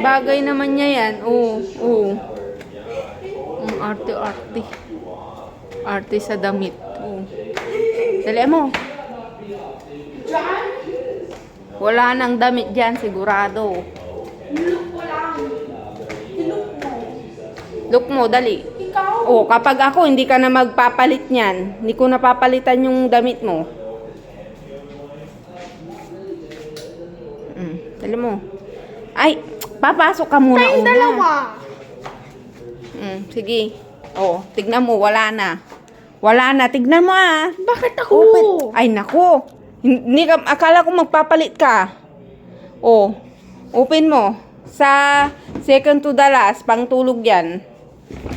Bagay naman niya yan. Oo, oo. Ang arte-arte. Arte sa damit. Oo. Dali mo. Wala nang damit dyan, sigurado. Look mo, dali. Oh, kapag ako, hindi ka na magpapalit niyan. Hindi ko napapalitan yung damit mo. Dali mo. Ay, papasok ka muna una. Dalawa. Sige. Oh, tignan mo, wala na. Wala na, tignan mo ah. Bakit ako? Open. Ay, nako. Hindi ka, akala ko magpapalit ka. Oh, open mo. Sa second to the last, pang tulog yan.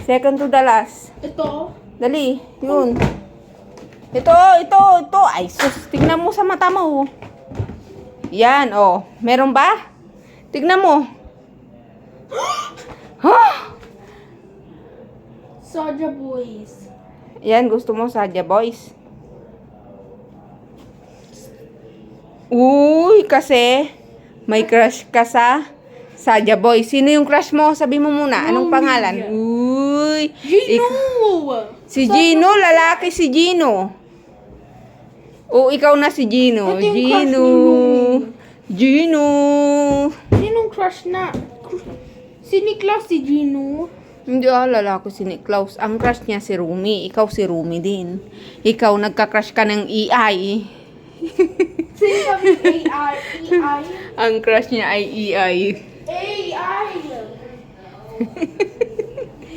Second to the last. Ito? Dali, yun. Ito. Ay, sus, tignan mo sa mata mo. Yan, oh. Meron ba? Tignan mo. Soja Boys. Yan, gusto mo Sadia Boys? Uy, kasi may crush ka sa Sadia Boys. Sino yung crush mo? Sabi mo muna. Anong pangalan? Uy. Gino! Si Gino, lalaki si Gino. O, ikaw na si Gino. Ito yung crush Gino. ni Rumi. Gino. Sinong crush na? Si Niklas, si Gino. Hindi lalaki si Niklaus. Ang crush niya si Rumi. Ikaw si Rumi din. Ikaw nagka-crush ka ng EI. Sino sabi AI? AI? Ang crush niya ay EI. AI!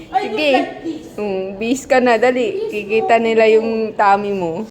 I Sige. don't like this. Bis ka na, dali. Kikita nila yung tummy mo.